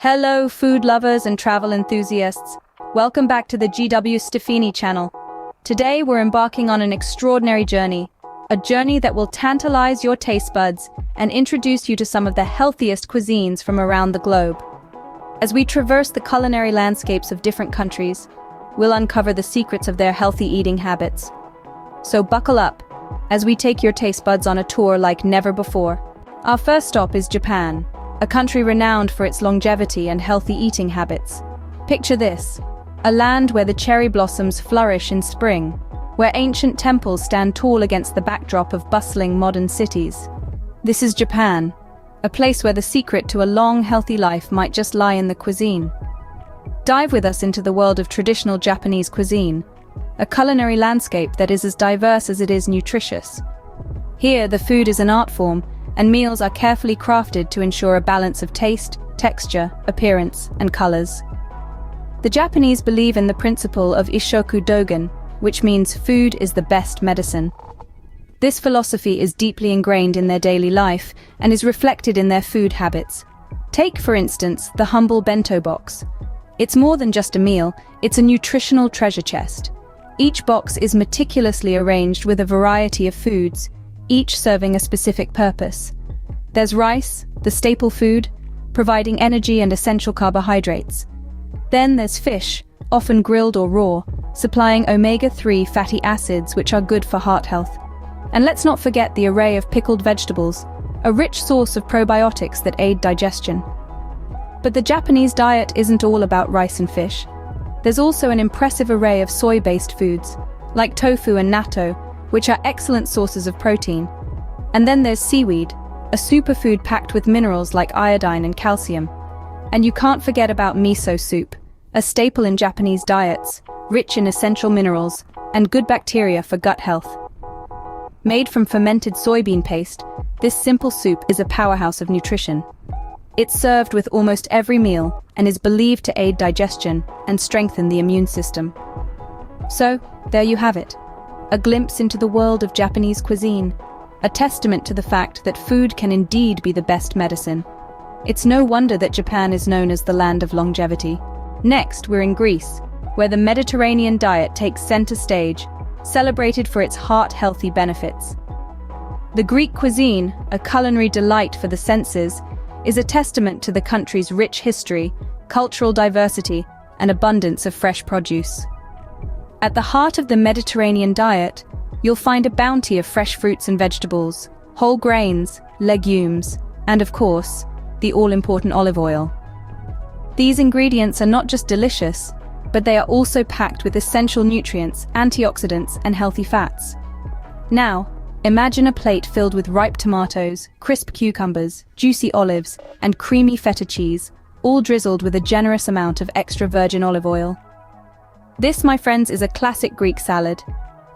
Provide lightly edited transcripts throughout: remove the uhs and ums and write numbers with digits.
Hello, food lovers and travel enthusiasts. Welcome back to the GW Stefani channel. Today we're embarking on an extraordinary journey, a journey that will tantalize your taste buds and introduce you to some of the healthiest cuisines from around the globe. As we traverse the culinary landscapes of different countries, we'll uncover the secrets of their healthy eating habits. So buckle up as we take your taste buds on a tour like never before. Our first stop is Japan, a country renowned for its longevity and healthy eating habits. Picture this, a land where the cherry blossoms flourish in spring, where ancient temples stand tall against the backdrop of bustling modern cities. This is Japan, a place where the secret to a long, healthy life might just lie in the cuisine. Dive with us into the world of traditional Japanese cuisine, a culinary landscape that is as diverse as it is nutritious. Here, the food is an art form, and meals are carefully crafted to ensure a balance of taste, texture, appearance, and colors. The Japanese believe in the principle of Ishoku Dogen, which means food is the best medicine. This philosophy is deeply ingrained in their daily life and is reflected in their food habits. Take, for instance, the humble bento box. It's more than just a meal, it's a nutritional treasure chest. Each box is meticulously arranged with a variety of foods, each serving a specific purpose. There's rice, the staple food, providing energy and essential carbohydrates. Then there's fish, often grilled or raw, supplying omega-3 fatty acids which are good for heart health. And let's not forget the array of pickled vegetables, a rich source of probiotics that aid digestion. But the Japanese diet isn't all about rice and fish. There's also an impressive array of soy-based foods, like tofu and natto, which are excellent sources of protein. And then there's seaweed, a superfood packed with minerals like iodine and calcium. And you can't forget about miso soup, a staple in Japanese diets, rich in essential minerals and good bacteria for gut health. Made from fermented soybean paste, this simple soup is a powerhouse of nutrition. It's served with almost every meal and is believed to aid digestion and strengthen the immune system. So, there you have it. A glimpse into the world of Japanese cuisine, a testament to the fact that food can indeed be the best medicine. It's no wonder that Japan is known as the land of longevity. Next, we're in Greece, where the Mediterranean diet takes center stage, celebrated for its heart-healthy benefits. The Greek cuisine, a culinary delight for the senses, is a testament to the country's rich history, cultural diversity, and abundance of fresh produce. At the heart of the Mediterranean diet, you'll find a bounty of fresh fruits and vegetables, whole grains, legumes, and of course, the all-important olive oil. These ingredients are not just delicious, but they are also packed with essential nutrients, antioxidants, and healthy fats. Now, imagine a plate filled with ripe tomatoes, crisp cucumbers, juicy olives, and creamy feta cheese, all drizzled with a generous amount of extra virgin olive oil. This, my friends, is a classic Greek salad.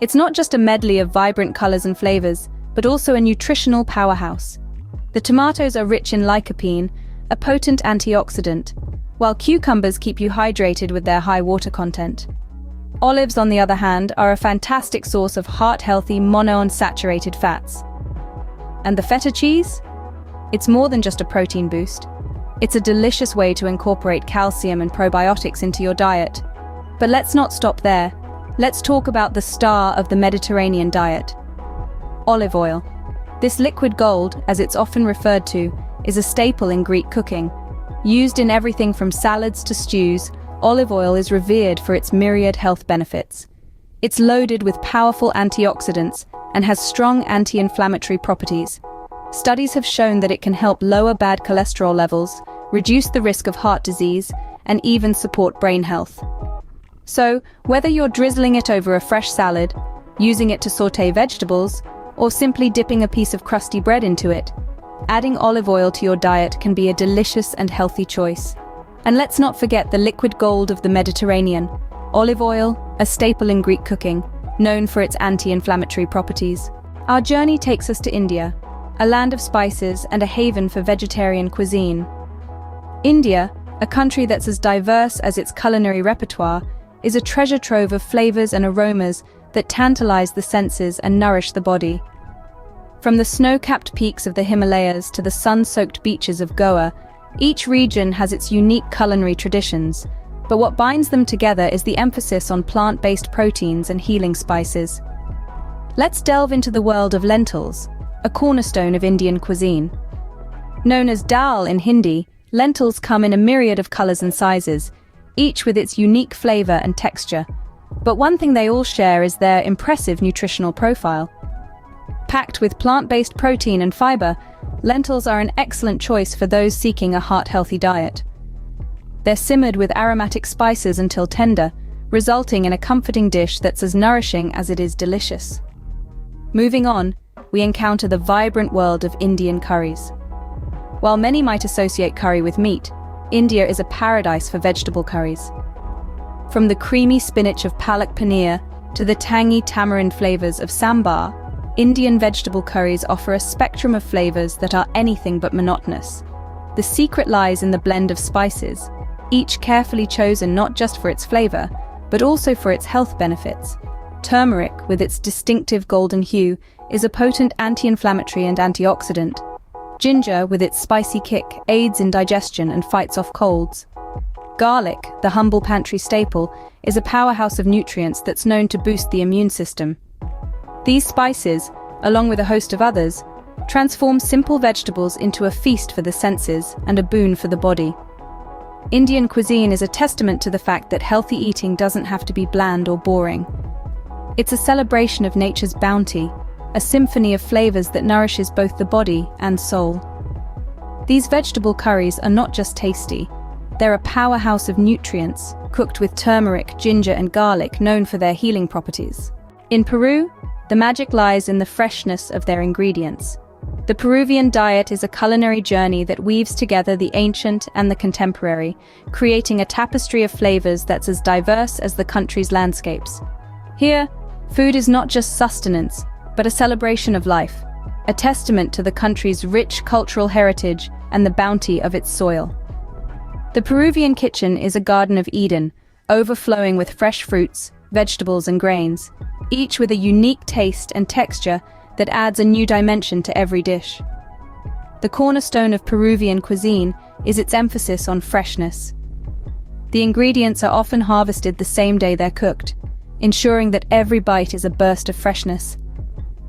It's not just a medley of vibrant colors and flavors, but also a nutritional powerhouse. The tomatoes are rich in lycopene, a potent antioxidant, while cucumbers keep you hydrated with their high water content. Olives, on the other hand, are a fantastic source of heart-healthy monounsaturated fats. And the feta cheese? It's more than just a protein boost. It's a delicious way to incorporate calcium and probiotics into your diet. But let's not stop there. Let's talk about the star of the Mediterranean diet: olive oil. This liquid gold, as it's often referred to, is a staple in Greek cooking. Used in everything from salads to stews, olive oil is revered for its myriad health benefits. It's loaded with powerful antioxidants and has strong anti-inflammatory properties. Studies have shown that it can help lower bad cholesterol levels, reduce the risk of heart disease, and even support brain health. So, whether you're drizzling it over a fresh salad, using it to sauté vegetables, or simply dipping a piece of crusty bread into it, adding olive oil to your diet can be a delicious and healthy choice. And let's not forget the liquid gold of the Mediterranean: olive oil, a staple in Greek cooking, known for its anti-inflammatory properties. Our journey takes us to India, a land of spices and a haven for vegetarian cuisine. India, a country that's as diverse as its culinary repertoire, is a treasure trove of flavors and aromas that tantalize the senses and nourish the body. From the snow-capped peaks of the Himalayas to the sun-soaked beaches of Goa, Each region has its unique culinary traditions, but what binds them together is the emphasis on plant-based proteins and healing spices. Let's delve into the world of lentils, a cornerstone of Indian cuisine. Known as dal in Hindi, lentils come in a myriad of colors and sizes, each with its unique flavor and texture. But one thing they all share is their impressive nutritional profile. Packed with plant-based protein and fiber, lentils are an excellent choice for those seeking a heart-healthy diet. They're simmered with aromatic spices until tender, resulting in a comforting dish that's as nourishing as it is delicious. Moving on, we encounter the vibrant world of Indian curries. While many might associate curry with meat, India is a paradise for vegetable curries. From the creamy spinach of palak paneer to the tangy tamarind flavors of sambar, Indian vegetable curries offer a spectrum of flavors that are anything but monotonous. The secret lies in the blend of spices, each carefully chosen not just for its flavor, but also for its health benefits. Turmeric, with its distinctive golden hue, is a potent anti-inflammatory and antioxidant. Ginger, with its spicy kick, aids in digestion and fights off colds. Garlic, the humble pantry staple, is a powerhouse of nutrients that's known to boost the immune system. These spices, along with a host of others, transform simple vegetables into a feast for the senses and a boon for the body. Indian cuisine is a testament to the fact that healthy eating doesn't have to be bland or boring. It's a celebration of nature's bounty, a symphony of flavors that nourishes both the body and soul. These vegetable curries are not just tasty, they're a powerhouse of nutrients, cooked with turmeric, ginger, and garlic known for their healing properties. In Peru, the magic lies in the freshness of their ingredients. The Peruvian diet is a culinary journey that weaves together the ancient and the contemporary, creating a tapestry of flavors that's as diverse as the country's landscapes. Here, food is not just sustenance, but a celebration of life, a testament to the country's rich cultural heritage and the bounty of its soil. The Peruvian kitchen is a Garden of Eden, overflowing with fresh fruits, vegetables, and grains, each with a unique taste and texture that adds a new dimension to every dish. The cornerstone of Peruvian cuisine is its emphasis on freshness. The ingredients are often harvested the same day they're cooked, ensuring that every bite is a burst of freshness.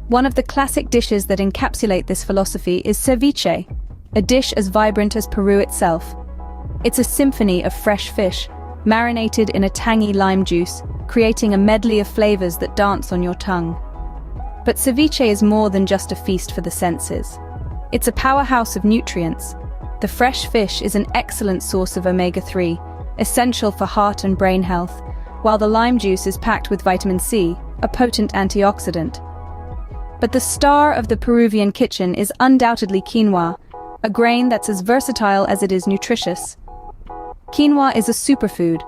One of the classic dishes that encapsulate this philosophy is ceviche, a dish as vibrant as Peru itself. It's a symphony of fresh fish, marinated in a tangy lime juice, creating a medley of flavors that dance on your tongue. But ceviche is more than just a feast for the senses. It's a powerhouse of nutrients. The fresh fish is an excellent source of omega-3, essential for heart and brain health, while the lime juice is packed with vitamin C, a potent antioxidant. But the star of the Peruvian kitchen is undoubtedly quinoa, a grain that's as versatile as it is nutritious. Quinoa is a superfood,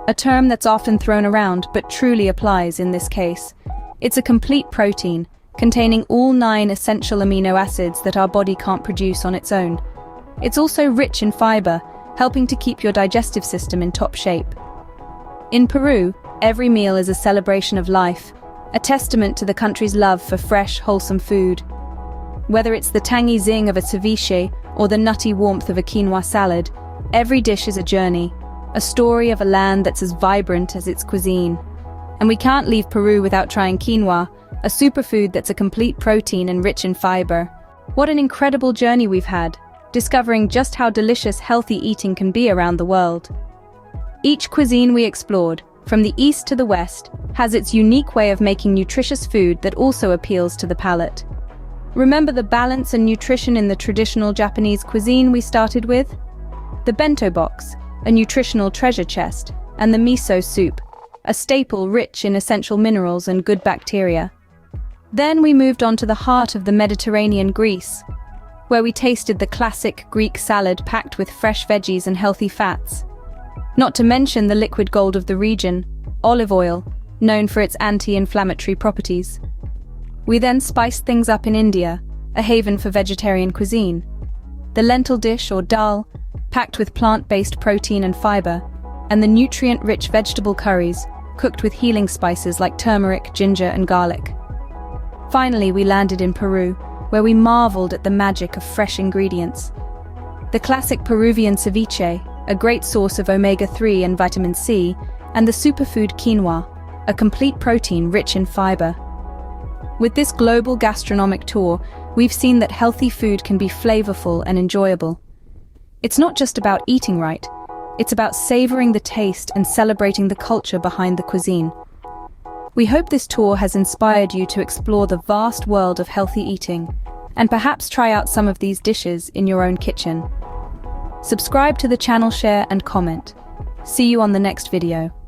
a term that's often thrown around but truly applies in this case. It's a complete protein, containing all 9 essential amino acids that our body can't produce on its own. It's also rich in fiber, helping to keep your digestive system in top shape. In Peru, every meal is a celebration of life, a testament to the country's love for fresh, wholesome food. Whether it's the tangy zing of a ceviche or the nutty warmth of a quinoa salad, every dish is a journey, a story of a land that's as vibrant as its cuisine. And we can't leave Peru without trying quinoa, a superfood that's a complete protein and rich in fiber. What an incredible journey we've had, discovering just how delicious healthy eating can be around the world. Each cuisine we explored, from the east to the west, has its unique way of making nutritious food that also appeals to the palate. Remember the balance and nutrition in the traditional Japanese cuisine we started with? The bento box, a nutritional treasure chest, and the miso soup, a staple rich in essential minerals and good bacteria. Then we moved on to the heart of the Mediterranean Greece, where we tasted the classic Greek salad packed with fresh veggies and healthy fats. Not to mention the liquid gold of the region, olive oil, known for its anti-inflammatory properties. We then spiced things up in India, a haven for vegetarian cuisine. The lentil dish, or dal, packed with plant-based protein and fiber, and the nutrient-rich vegetable curries, cooked with healing spices like turmeric, ginger, and garlic. Finally, we landed in Peru, where we marveled at the magic of fresh ingredients. The classic Peruvian ceviche, a great source of omega-3 and vitamin C, and the superfood quinoa, a complete protein rich in fiber. With this global gastronomic tour, we've seen that healthy food can be flavorful and enjoyable. It's not just about eating right, it's about savoring the taste and celebrating the culture behind the cuisine. We hope this tour has inspired you to explore the vast world of healthy eating, and perhaps try out some of these dishes in your own kitchen. Subscribe to the channel, share and comment. See you on the next video.